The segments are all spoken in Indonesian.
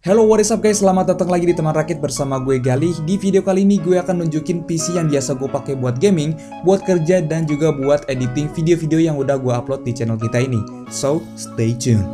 Hello, what is up guys, selamat datang lagi di Teman Rakit bersama gue Galih. Di video kali ini gue akan nunjukin PC yang biasa gue pakai buat gaming, buat kerja, dan juga buat editing video-video yang udah gue upload di channel kita ini. So, stay tuned.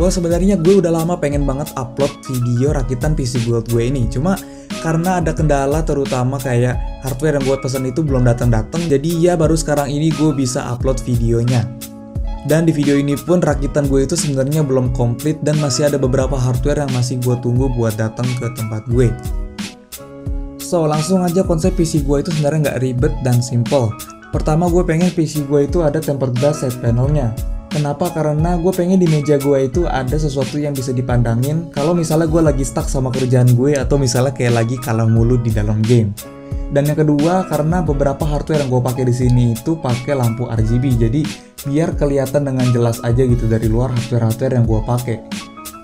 Sebenarnya gue udah lama pengen banget upload video rakitan PC build gue ini. Cuma karena ada kendala, terutama kayak hardware yang gue pesen itu belum datang-datang. Jadi ya baru sekarang ini gue bisa upload videonya. Dan di video ini pun rakitan gue itu sebenarnya belum komplit dan masih ada beberapa hardware yang masih gue tunggu buat datang ke tempat gue. So, langsung aja, konsep PC gue itu sebenarnya nggak ribet dan simple. Pertama, gue pengen PC gue itu ada tempered glass side panelnya. Kenapa? Karena gue pengen di meja gue itu ada sesuatu yang bisa dipandangin kalau misalnya gue lagi stuck sama kerjaan gue atau misalnya kayak lagi kalah mulu di dalam game. Dan yang kedua, karena beberapa hardware yang gue pakai di sini itu pakai lampu RGB, jadi biar kelihatan dengan jelas aja gitu dari luar hardware yang gue pakai.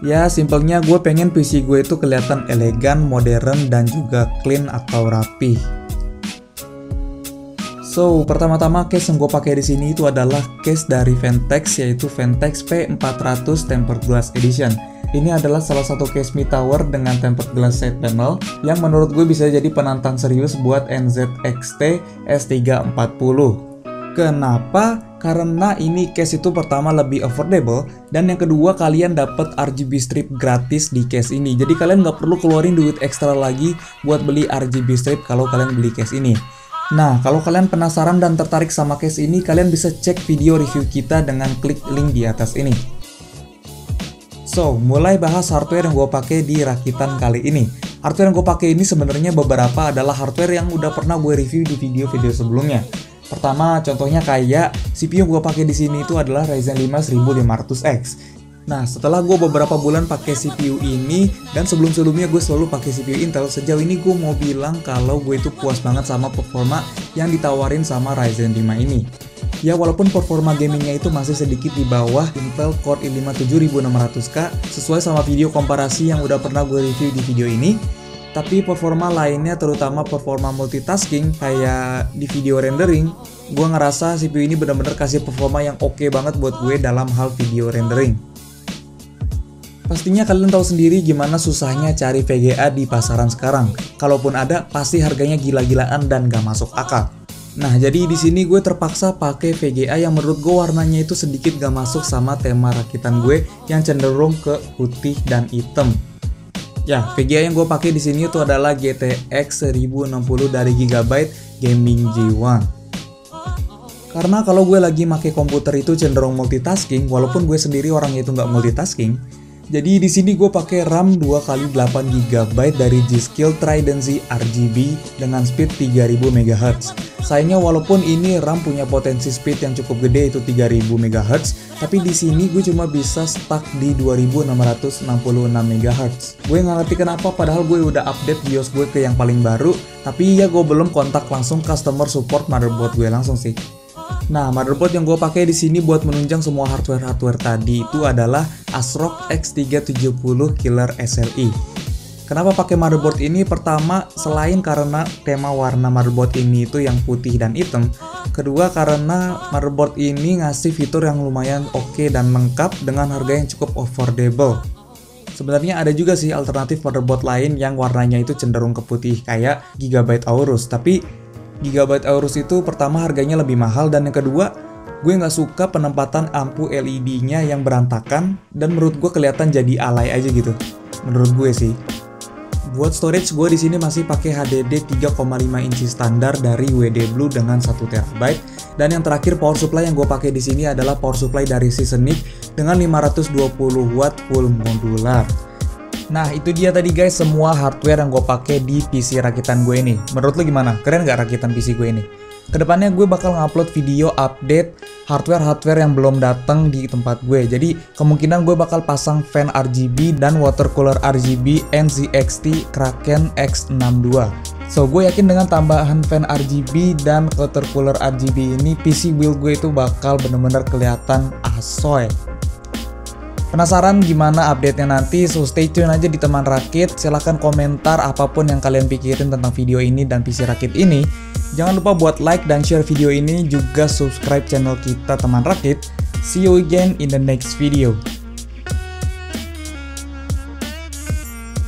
Ya, simpelnya gue pengen PC gue itu kelihatan elegan, modern, dan juga clean atau rapih. So, pertama-tama case yang gue pakai di sini itu adalah case dari Vantex, yaitu Vantex P400 Tempered Glass Edition. Ini adalah salah satu case mid tower dengan tempered glass side panel yang menurut gue bisa jadi penantang serius buat NZXT S340. Kenapa? Karena ini case itu pertama lebih affordable, dan yang kedua kalian dapat RGB strip gratis di case ini. Jadi kalian nggak perlu keluarin duit ekstra lagi buat beli RGB strip kalau kalian beli case ini. Nah, kalau kalian penasaran dan tertarik sama case ini, kalian bisa cek video review kita dengan klik link di atas ini. So, mulai bahas hardware yang gue pakai di rakitan kali ini. Hardware yang gue pakai ini sebenarnya beberapa adalah hardware yang udah pernah gue review di video-video sebelumnya. Pertama, contohnya kayak CPU yang gue pakai di sini itu adalah Ryzen 5 1500X. Nah, setelah gue beberapa bulan pakai CPU ini, dan sebelum-sebelumnya gue selalu pakai CPU Intel, sejauh ini gue mau bilang kalau gue itu puas banget sama performa yang ditawarin sama Ryzen 5 ini. Ya, walaupun performa gamingnya itu masih sedikit di bawah Intel Core i5 7600K, sesuai sama video komparasi yang udah pernah gue review di video ini, tapi performa lainnya, terutama performa multitasking kayak di video rendering, gue ngerasa CPU ini bener-bener kasih performa yang oke banget buat gue dalam hal video rendering. Pastinya kalian tahu sendiri gimana susahnya cari VGA di pasaran sekarang. Kalaupun ada, pasti harganya gila-gilaan dan gak masuk akal. Nah, jadi di sini gue terpaksa pakai VGA yang menurut gue warnanya itu sedikit gak masuk sama tema rakitan gue yang cenderung ke putih dan hitam. Ya, VGA yang gue pakai di sini itu adalah GTX 1060 dari Gigabyte Gaming G1. Karena kalau gue lagi pakai komputer itu cenderung multitasking, walaupun gue sendiri orangnya itu nggak multitasking. Jadi di sini gue pakai RAM 2x8GB dari G.Skill Trident Z RGB dengan speed 3000 MHz. Sayangnya walaupun ini RAM punya potensi speed yang cukup gede, itu 3000 MHz, tapi di sini gue cuma bisa stuck di 2666 MHz. Gue nggak ngerti kenapa, padahal gue udah update BIOS gue ke yang paling baru, tapi ya gue belum kontak langsung customer support motherboard gue langsung sih. Nah, motherboard yang gue pakai di sini buat menunjang semua hardware tadi itu adalah ASRock X370 Killer SLI. Kenapa pakai motherboard ini? Pertama, selain karena tema warna motherboard ini itu yang putih dan hitam. Kedua, karena motherboard ini ngasih fitur yang lumayan oke dan lengkap dengan harga yang cukup affordable. Sebenarnya ada juga sih alternatif motherboard lain yang warnanya itu cenderung ke putih kayak Gigabyte Aorus, tapi Gigabyte Aorus itu pertama harganya lebih mahal, dan yang kedua gue nggak suka penempatan lampu LED-nya yang berantakan dan menurut gue kelihatan jadi alay aja gitu. Menurut gue sih. Buat storage gue di sini masih pakai HDD 3,5 inci standar dari WD Blue dengan 1 TB, dan yang terakhir power supply yang gue pakai di sini adalah power supply dari Seasonic dengan 520 watt full modular. Nah itu dia tadi guys semua hardware yang gue pakai di PC rakitan gue ini. Menurut lo gimana? Keren gak rakitan PC gue ini? Kedepannya gue bakal ngupload video update hardware-hardware yang belum datang di tempat gue. Jadi kemungkinan gue bakal pasang fan RGB dan water cooler RGB NZXT Kraken X62. So gue yakin dengan tambahan fan RGB dan water cooler RGB ini PC build gue itu bakal bener-bener kelihatan asoy. Penasaran gimana update-nya nanti? So stay tune aja di Teman Rakit. Silahkan komentar apapun yang kalian pikirin tentang video ini dan PC Rakit ini. Jangan lupa buat like dan share video ini, juga subscribe channel kita Teman Rakit. See you again in the next video.